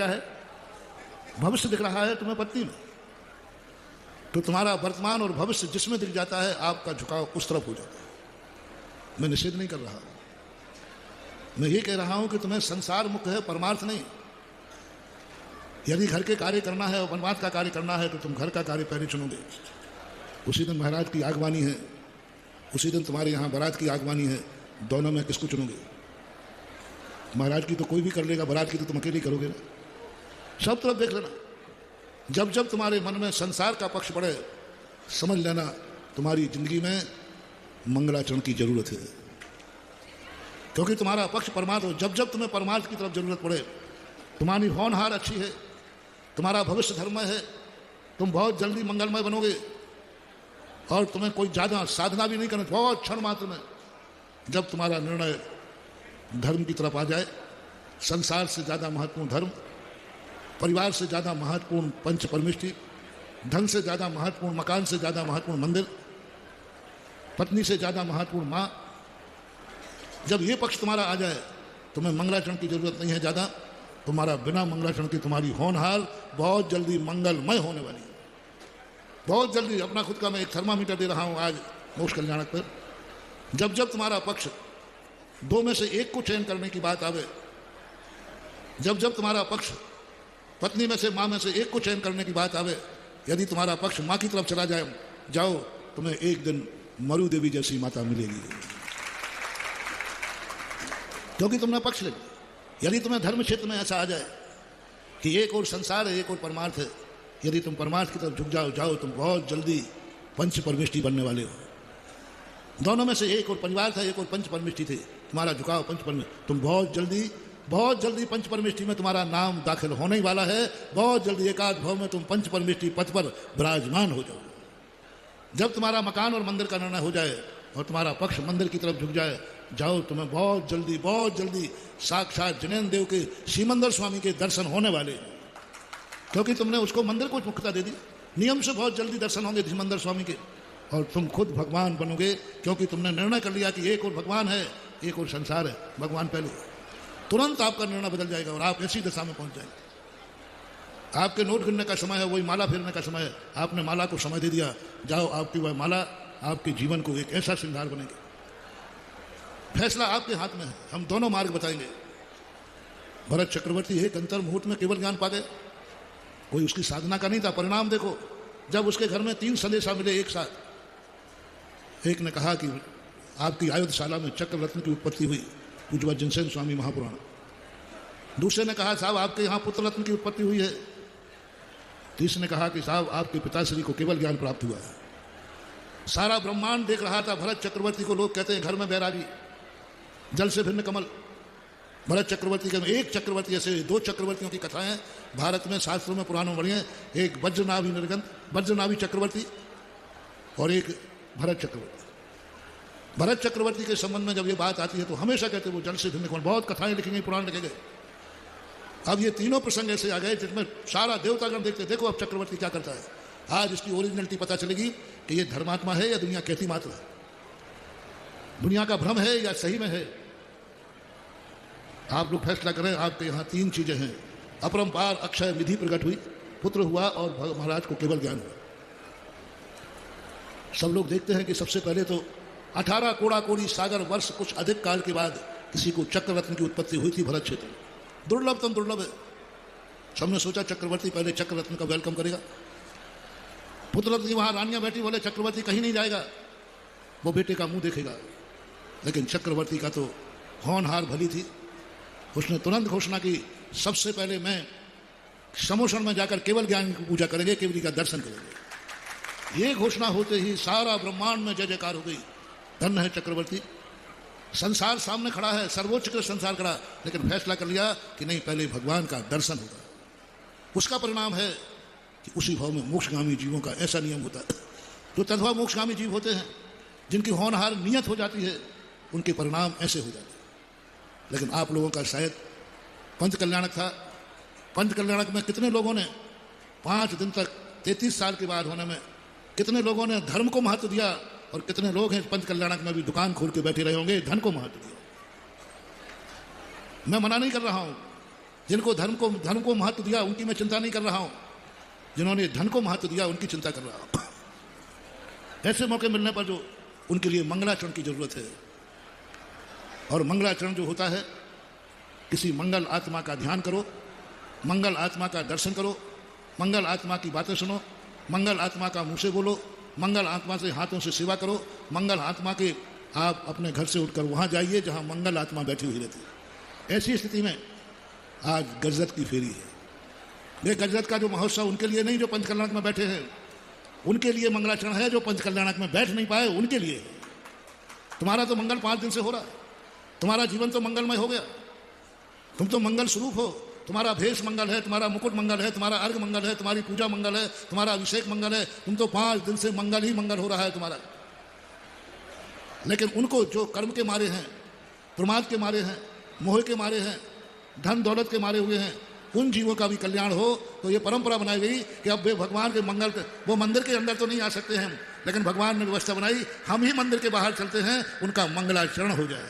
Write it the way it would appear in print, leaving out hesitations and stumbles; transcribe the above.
है? भविष्य दिख रहा है तुम्हें पत्नी में, तो तुम्हारा वर्तमान और भविष्य जिसमें दिख जाता है आपका झुकाव उस तरफ हो जाता है। मैं निषेध नहीं कर रहा, मैं ये कह रहा हूं कि तुम्हें संसार मुक्त है, परमार्थ नहीं। यदि घर के कार्य करना है और वनवास का कार्य करना है तो तुम घर का कार्य पहले चुनोगे। उसी दिन महाराज की आगवानी है, उसी दिन तुम्हारे यहाँ बारात की आगवानी है, दोनों में किसको चुनोगे? महाराज की तो कोई भी कर लेगा, बारात की तो तुम अकेले करोगे ना। सब तरफ देख लेना, जब जब तुम्हारे मन में संसार का पक्ष पड़े समझ लेना तुम्हारी जिंदगी में मंगलाचरण की जरूरत है, क्योंकि तुम्हारा पक्ष परमार्थ हो। जब जब तुम्हें परमार्थ की तरफ जरूरत पड़े, तुम्हारी होनहार अच्छी है, तुम्हारा भविष्य धर्ममय है, तुम बहुत जल्दी मंगलमय बनोगे और तुम्हें कोई ज़्यादा साधना भी नहीं करना, बहुत क्षण मात्र में जब तुम्हारा निर्णय धर्म की तरफ आ जाए, संसार से ज़्यादा महत्वपूर्ण धर्म, परिवार से ज़्यादा महत्वपूर्ण पंच परमिष्टि, धन से ज़्यादा महत्वपूर्ण मकान, से ज़्यादा महत्वपूर्ण मंदिर, पत्नी से ज़्यादा महत्वपूर्ण माँ, जब ये पक्ष तुम्हारा आ जाए तुम्हें मंगलाचरण की जरूरत नहीं है ज़्यादा। तुम्हारा बिना मंगलाचरण की तुम्हारी होनहार बहुत जल्दी मंगलमय होने वाली है, बहुत जल्दी। अपना खुद का मैं एक थर्मामीटर दे रहा हूँ आज मोक्ष कल्याणक पर। जब जब तुम्हारा पक्ष दो में से एक को चयन करने की बात आवे, जब जब तुम्हारा पक्ष पत्नी में से माँ में से एक को चयन करने की बात आवे, यदि तुम्हारा पक्ष माँ की तरफ चला जाओ तुम्हें एक दिन मरु देवी जैसी माता मिलेगी, क्योंकि तुमने पक्ष ले। यदि तुम्हें धर्म क्षेत्र में ऐसा आ जाए कि एक और संसार है एक और परमार्थ है, यदि तुम परमार्थ की तरफ झुक जाओ तुम बहुत जल्दी पंच परमिष्टि बनने वाले हो। दोनों में से एक और परिवार था, एक और पंच परमिष्टि थे, तुम्हारा झुकाव पंच परमिष्टि, तुम बहुत जल्दी पंच परमिष्टि में तुम्हारा नाम दाखिल होने ही वाला है। बहुत जल्दी एकाध भाव में तुम पंच परमिष्टि पथ पर विराजमान हो जाओ। जब तुम्हारा मकान और मंदिर का निर्णय हो जाए और तुम्हारा पक्ष मंदिर की तरफ झुक जाओ तुम्हें बहुत जल्दी साक्षात जिनेन्द्र देव के सीमंदर स्वामी के दर्शन होने वाले, क्योंकि तुमने उसको मंदिर को मुख्यता दे दी। नियम से बहुत जल्दी दर्शन होंगे सीमंदर स्वामी के और तुम खुद भगवान बनोगे, क्योंकि तुमने निर्णय कर लिया कि एक और भगवान है एक और संसार है, भगवान पहले। तुरंत आपका निर्णय बदल जाएगा और आप ऐसी दशा में पहुंच जाएंगे। आपके नोट गिनने का समय है, वही माला फेरने का समय है, आपने माला को समय दे दिया, जाओ आपकी वह माला आपके जीवन को एक ऐसा श्रृंगार बनेगी। फैसला आपके हाथ में है, हम दोनों मार्ग बताएंगे। भरत चक्रवर्ती एक अंतर मुहूर्त में केवल ज्ञान पा गए, कोई उसकी साधना का नहीं था। परिणाम देखो, जब उसके घर में 3 संदेशा मिले एक साथ। एक ने कहा कि आपकी आयुधशाला में चक्र रत्न की उत्पत्ति हुई, पूज्य जिनसेन स्वामी महापुराण। दूसरे ने कहा साहब आपके यहाँ पुत्र रत्न की उत्पत्ति हुई है। तीसरे ने कहा कि साहब आपके पिताश्री को केवल ज्ञान प्राप्त हुआ है। सारा ब्रह्मांड देख रहा था भरत चक्रवर्ती को। लोग कहते हैं घर में बैरागी, जल से भिन्न कमल। भरत चक्रवर्ती के एक चक्रवर्ती, ऐसे 2 चक्रवर्तियों की कथाएं भारत में शास्त्रों में पुराणों में बड़ी हैं। एक वज्रनाभि निर्गंत वज्रनाभि चक्रवर्ती और एक भरत चक्रवर्ती। भरत चक्रवर्ती के संबंध में जब ये बात आती है तो हमेशा कहते वो जल से भिन्न कमल। बहुत कथाएं लिखी गई, पुराण लिखे गए। अब ये तीनों प्रसंग ऐसे आ गए जिसमें सारा देवतागण देखते देखो अब चक्रवर्ती क्या करता है। आज इसकी ओरिजिनलिटी पता चलेगी कि ये धर्मात्मा है या दुनिया कहती मात्र है, दुनिया का भ्रम है या सही में है। आप लोग फैसला करें। आपके यहाँ 3 चीजें हैं, अपरंपार अक्षय निधि प्रकट हुई, पुत्र हुआ और महाराज को केवल ज्ञान हुआ। सब लोग देखते हैं कि सबसे पहले तो 18 कोड़ा कोड़ी सागर वर्ष कुछ अधिक काल के बाद किसी को चक्र रत्न की उत्पत्ति हुई थी भरत क्षेत्र में। दुर्लभतम दुर्लभ है। सबने सोचा चक्रवर्ती पहले चक्र रत्न का वेलकम करेगा। पुत्र रत्न की वहां रानियां बैठी, बोले चक्रवर्ती कहीं नहीं जाएगा, वो बेटे का मुंह देखेगा। लेकिन चक्रवर्ती का तो होनहार भली थी, उसने तुरंत घोषणा की सबसे पहले मैं समोषण में जाकर केवल ज्ञान की पूजा करेंगे, केवली का दर्शन करेंगे। ये घोषणा होते ही सारा ब्रह्मांड में जय जयकार हो गई। धन्य है चक्रवर्ती, संसार सामने खड़ा है, सर्वोच्च के संसार खड़ा, लेकिन फैसला कर लिया कि नहीं पहले भगवान का दर्शन होगा। उसका परिणाम है कि उसी भाव में मोक्षगामी जीवों का ऐसा नियम होता है। जो तद्भव मोक्षगामी जीव होते हैं, जिनकी होनहार नियत हो जाती है, उनके परिणाम ऐसे हो जाते हैं। लेकिन आप लोगों का शायद पंच कल्याणक था। पंच कल्याणक में कितने लोगों ने 5 दिन तक 33 साल के बाद होने में कितने लोगों ने धर्म को महत्व दिया, और कितने लोग हैं पंच कल्याणक में भी दुकान खोल के बैठे रहे होंगे, धन को महत्व दिया। मैं मना नहीं कर रहा हूं, जिनको धर्म को महत्व दिया उनकी मैं चिंता नहीं कर रहा हूं, जिन्होंने धन को महत्व दिया उनकी चिंता कर रहा हूं। ऐसे मौके मिलने पर जो उनके लिए मंगलाचरण की जरूरत है, और मंगलाचरण जो होता है, किसी मंगल आत्मा का ध्यान करो, मंगल आत्मा का दर्शन करो, मंगल आत्मा की बातें सुनो, मंगल आत्मा का मुंह से बोलो, मंगल आत्मा से हाथों से सेवा करो, मंगल आत्मा के आप अपने घर से उठकर वहां जाइए जहां मंगल आत्मा बैठी हुई रहती है। ऐसी स्थिति में आज गजरत की फेरी है। ये गजरत का जो महोत्सव उनके लिए नहीं जो पंचकल्याणक में बैठे हैं, उनके लिए मंगलाचरण है। जो पंचकल्याणक में बैठ नहीं पाए उनके लिए है। तुम्हारा तो मंगल 5 दिन से हो रहा है, तुम्हारा जीवन तो मंगलमय हो गया, तुम तो मंगल स्वरूप हो, तुम्हारा भेष मंगल है, तुम्हारा मुकुट मंगल है, तुम्हारा अर्घ मंगल है, तुम्हारी पूजा मंगल है, तुम्हारा अभिषेक मंगल है, तुम तो 5 दिन से मंगल ही मंगल हो रहा है तुम्हारा। लेकिन उनको जो कर्म के मारे हैं, प्रमाद के मारे हैं, मोह के मारे हैं, धन दौलत के मारे हुए हैं, उन जीवों का भी कल्याण हो, तो ये परंपरा बनाई गई कि अब वे भगवान के मंगल, वो मंदिर के अंदर तो नहीं आ सकते हैं, लेकिन भगवान ने व्यवस्था बनाई हम ही मंदिर के बाहर चलते हैं, उनका मंगलाचरण हो जाए।